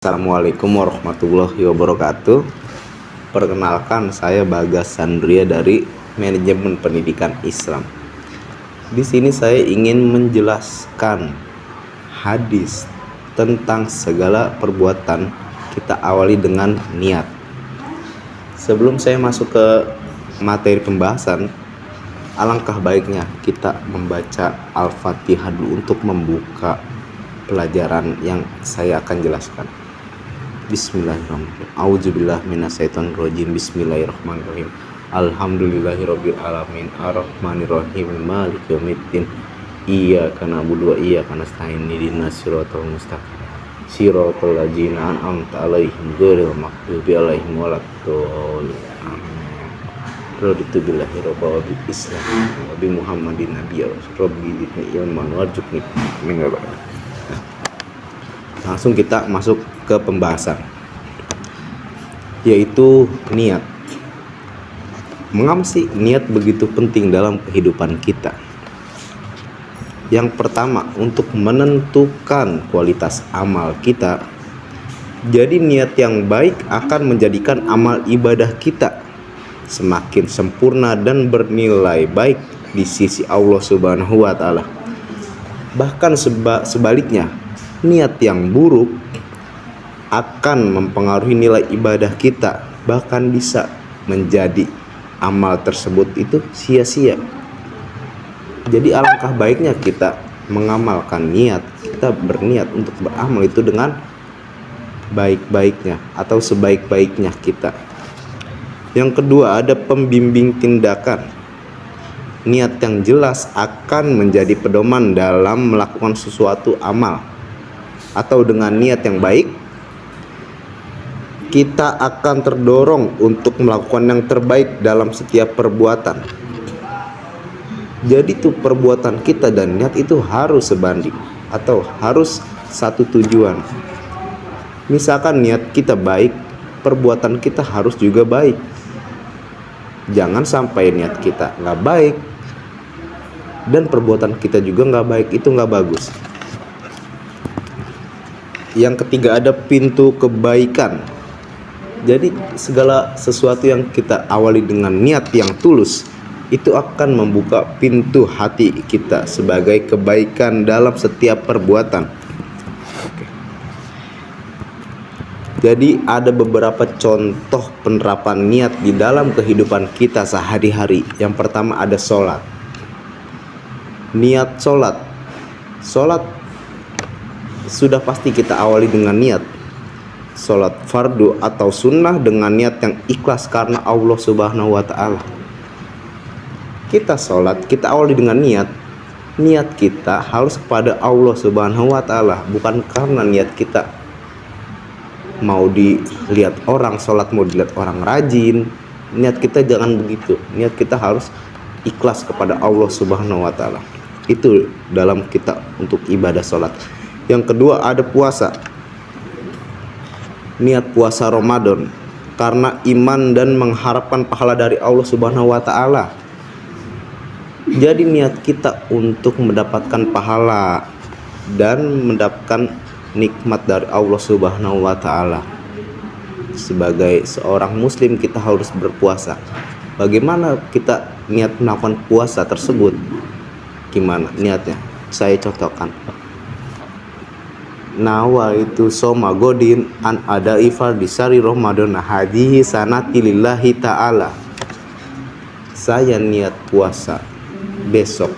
Assalamualaikum warahmatullahi wabarakatuh. Perkenalkan, saya Bagas Sandria dari Manajemen Pendidikan Islam. Di sini saya ingin menjelaskan hadis tentang segala perbuatan kita awali dengan niat. Sebelum saya masuk ke materi pembahasan, alangkah baiknya kita membaca Al-Fatihah dulu untuk membuka pelajaran yang saya akan jelaskan. Bismillahirrahmanirrahim. A'udzubillahi minasyaitonirrajim. Bismillahirrahmanirrahim. Alhamdulillahirabbil alamin. Arrahmanirrahim. Maliki yaumiddin. Iyyaka na'budu wa iyyaka nasta'in. Ihdinas siratal mustaqim. Siratal ladzina an'amta 'alaihim ghairil maghdubi 'alaihim waladdallin. Raditu billahi rabba wa bil islam wa bi muhammadin nabiyya rabbi zidni ilman warzuqni min ibadah. Langsung kita masuk ke pembahasan, yaitu niat. Mengapa sih niat begitu penting dalam kehidupan kita? Yang pertama, untuk menentukan kualitas amal kita. Jadi niat yang baik akan menjadikan amal ibadah kita semakin sempurna dan bernilai baik di sisi Allah Subhanahu wa Ta'ala. Bahkan sebaliknya, niat yang buruk akan mempengaruhi nilai ibadah kita, bahkan bisa menjadi amal tersebut itu sia-sia. Jadi alangkah baiknya kita mengamalkan niat, kita berniat untuk beramal itu dengan baik-baiknya atau sebaik-baiknya kita. Yang kedua, ada pembimbing tindakan. Niat yang jelas akan menjadi pedoman dalam melakukan sesuatu amal. Atau dengan niat yang baik, kita akan terdorong untuk melakukan yang terbaik dalam setiap perbuatan. Jadi tuh perbuatan kita dan niat itu harus sebanding atau harus satu tujuan. Misalkan niat kita baik, perbuatan kita harus juga baik. Jangan sampai niat kita nggak baik dan perbuatan kita juga nggak baik, itu nggak bagus. Yang ketiga, ada pintu kebaikan. Jadi segala sesuatu yang kita awali dengan niat yang tulus itu akan membuka pintu hati kita sebagai kebaikan dalam setiap perbuatan. Jadi ada beberapa contoh penerapan niat di dalam kehidupan kita sehari-hari. Yang pertama, ada sholat. Niat sholat sudah pasti kita awali dengan niat. Sholat fardu atau sunnah dengan niat yang ikhlas karena Allah Subhanahu wa Ta'ala. Kita sholat, kita awali dengan niat. Niat kita harus kepada Allah Subhanahu wa Ta'ala, bukan karena niat kita mau dilihat orang sholat, mau dilihat orang rajin. Niat kita jangan begitu. Niat kita harus ikhlas kepada Allah Subhanahu wa Ta'ala. Itu dalam kita untuk ibadah sholat. Yang kedua, ada puasa. Niat puasa Ramadan karena iman dan mengharapkan pahala dari Allah Subhanahu wa Ta'ala. Jadi niat kita untuk mendapatkan pahala dan mendapatkan nikmat dari Allah Subhanahu wa Ta'ala. Sebagai seorang muslim, kita harus berpuasa. Bagaimana kita niat melakukan puasa tersebut? Gimana niatnya? Saya contohkan. Nawaitu soma godin an ada ifar di sari Ramadan hadihi sanati lillahi ta'ala. Saya niat puasa besok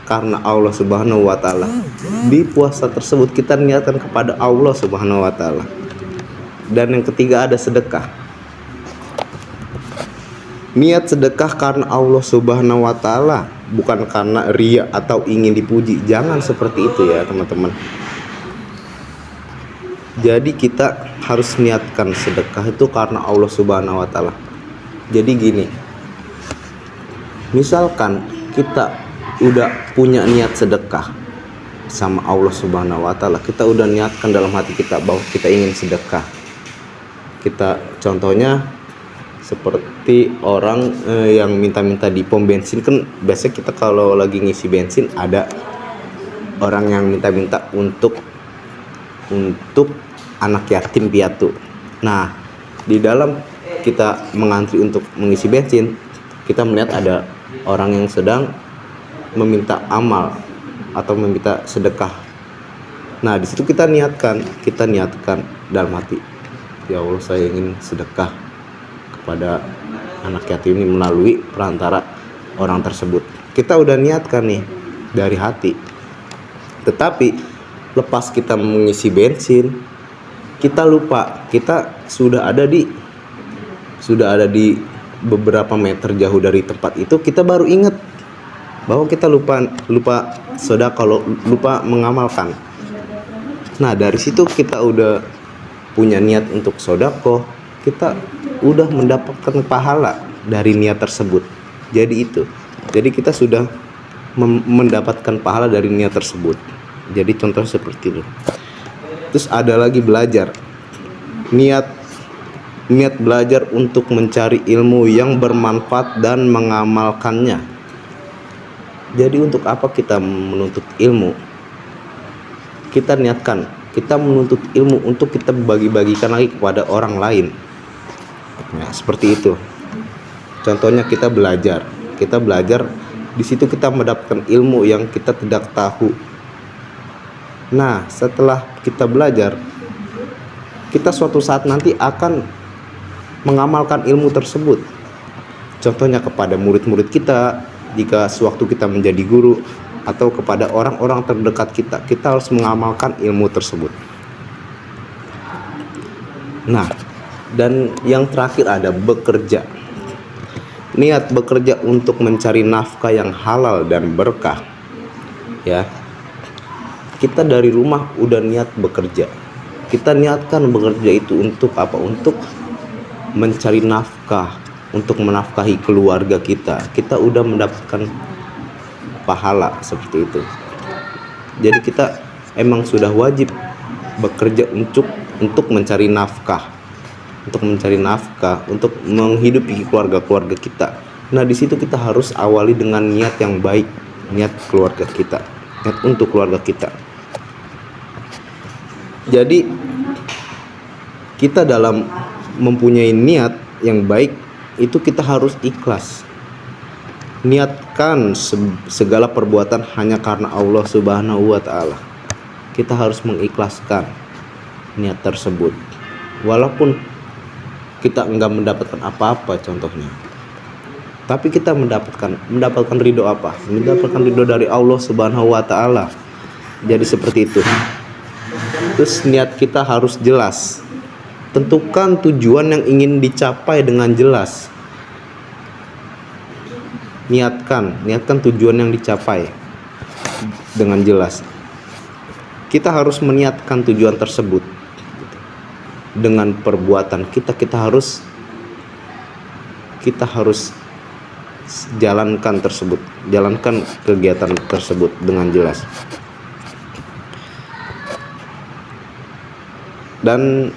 karena Allah Subhanahu wa Ta'ala. Di puasa tersebut kita niatkan kepada Allah Subhanahu wa Ta'ala. Dan yang ketiga, ada sedekah. Niat sedekah karena Allah Subhanahu wa Ta'ala, bukan karena ria atau ingin dipuji. Jangan seperti itu ya teman-teman. Jadi kita harus niatkan sedekah itu karena Allah Subhanahu wa Ta'ala. Jadi gini, misalkan kita udah punya niat sedekah sama Allah Subhanahu wa Ta'ala, kita udah niatkan dalam hati kita bahwa kita ingin sedekah. Kita contohnya seperti orang yang minta-minta di pom bensin. Kan biasanya kita kalau lagi ngisi bensin ada orang yang minta-minta untuk untuk anak yatim piatu. Nah, di dalam kita mengantri untuk mengisi bensin, kita melihat ada orang yang sedang meminta amal atau meminta sedekah. Nah, di situ kita niatkan dalam hati, ya Allah, saya ingin sedekah kepada anak yatim ini melalui perantara orang tersebut. Kita udah niatkan nih dari hati. Tetapi lepas kita mengisi bensin, kita lupa, kita sudah ada di beberapa meter jauh dari tempat itu, kita baru ingat bahwa kita lupa sedekah, lupa mengamalkan. Nah, dari situ kita udah punya niat untuk sedekah, kita udah mendapatkan pahala dari niat tersebut. Jadi kita sudah mendapatkan pahala dari niat tersebut. Jadi contoh seperti itu. Terus ada lagi belajar. Niat belajar untuk mencari ilmu yang bermanfaat dan mengamalkannya. Jadi untuk apa kita menuntut ilmu? Kita niatkan, kita menuntut ilmu untuk kita bagi-bagikan lagi kepada orang lain. Nah, seperti itu. Contohnya kita belajar, di situ kita mendapatkan ilmu yang kita tidak tahu. Nah, setelah kita belajar, kita suatu saat nanti akan mengamalkan ilmu tersebut. Contohnya kepada murid-murid kita, jika sewaktu kita menjadi guru, atau kepada orang-orang terdekat kita harus mengamalkan ilmu tersebut. Nah, dan yang terakhir ada bekerja. Niat bekerja untuk mencari nafkah yang halal dan berkah. Ya, kita dari rumah udah niat bekerja. Kita niatkan bekerja itu untuk apa? Untuk mencari nafkah, untuk menafkahi keluarga kita. Kita udah mendapatkan pahala seperti itu. Jadi kita emang sudah wajib bekerja untuk mencari nafkah, untuk menghidupi keluarga kita. Nah, di situ kita harus awali dengan niat yang baik, niat keluarga kita, niat untuk keluarga kita. Jadi kita dalam mempunyai niat yang baik itu kita harus ikhlas. Niatkan segala perbuatan hanya karena Allah Subhanahu wa Ta'ala. Kita harus mengikhlaskan niat tersebut, walaupun kita enggak mendapatkan apa-apa contohnya, tapi kita mendapatkan ridho apa? Mendapatkan ridho dari Allah Subhanahu wa Ta'ala. Jadi seperti itu. Terus niat kita harus jelas. Tentukan tujuan yang ingin dicapai dengan jelas. Niatkan tujuan yang dicapai dengan jelas. Kita harus meniatkan tujuan tersebut dengan perbuatan kita. Kita harus jalankan kegiatan tersebut dengan jelas. Dan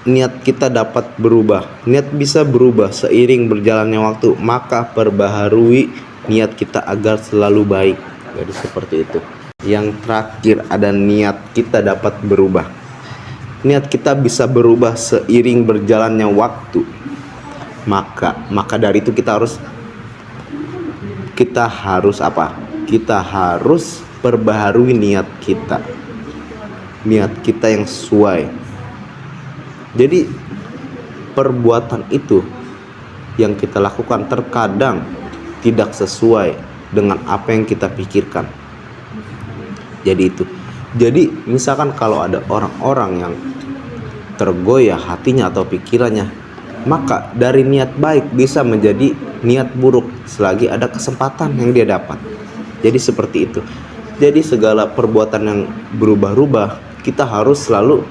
niat kita dapat berubah. Niat bisa berubah seiring berjalannya waktu, maka perbaharui niat kita agar selalu baik. Jadi seperti itu. Yang terakhir ada niat kita dapat berubah. Niat kita bisa berubah seiring berjalannya waktu. Maka dari itu kita harus apa? Kita harus perbaharui niat kita. Niat kita yang sesuai. Jadi perbuatan itu yang kita lakukan terkadang tidak sesuai dengan apa yang kita pikirkan. Jadi misalkan kalau ada orang-orang yang tergoyah hatinya atau pikirannya, maka dari niat baik bisa menjadi niat buruk selagi ada kesempatan yang dia dapat. Jadi seperti itu. Jadi segala perbuatan yang berubah-ubah, kita harus selalu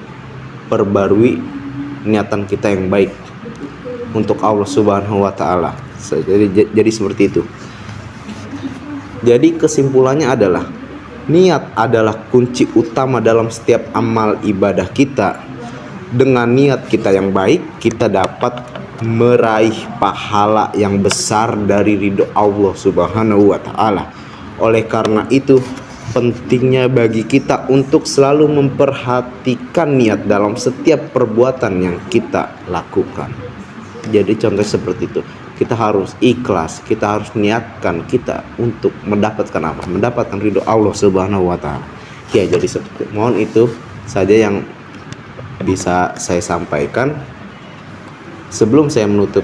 perbarui niatan kita yang baik untuk Allah Subhanahu wa Ta'ala. Jadi seperti itu. Jadi kesimpulannya adalah niat adalah kunci utama dalam setiap amal ibadah kita. Dengan niat kita yang baik, kita dapat meraih pahala yang besar dari ridho Allah Subhanahu wa Ta'ala. Oleh karena itu, pentingnya bagi kita untuk selalu memperhatikan niat dalam setiap perbuatan yang kita lakukan. Jadi contoh seperti itu, kita harus ikhlas, kita harus niatkan kita untuk mendapatkan apa? Mendapatkan ridho Allah Subhanahu wa Ta'ala. Ya, jadi seperti mohon itu saja yang bisa saya sampaikan. Sebelum saya menutup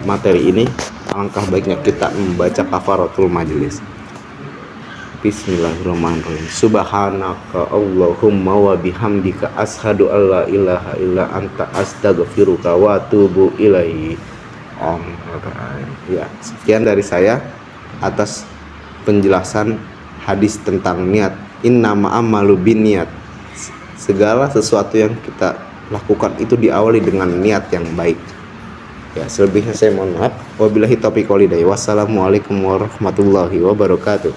materi ini, alangkah baiknya kita membaca kafaratul majelis. Bismillahirrahmanirrahim. Subhanaka Allahumma wa bihamdika asyhadu alla ilaha illa anta astaghfiruka wa atubu ilaihi. Ya, sekian dari saya atas penjelasan hadis tentang niat. Innama amalu binniyat. Segala sesuatu yang kita lakukan itu diawali dengan niat yang baik. Ya, selebihnya saya mohon maaf. Wabillahi taufiq wal hidayah. Wassalamualaikum warahmatullahi wabarakatuh.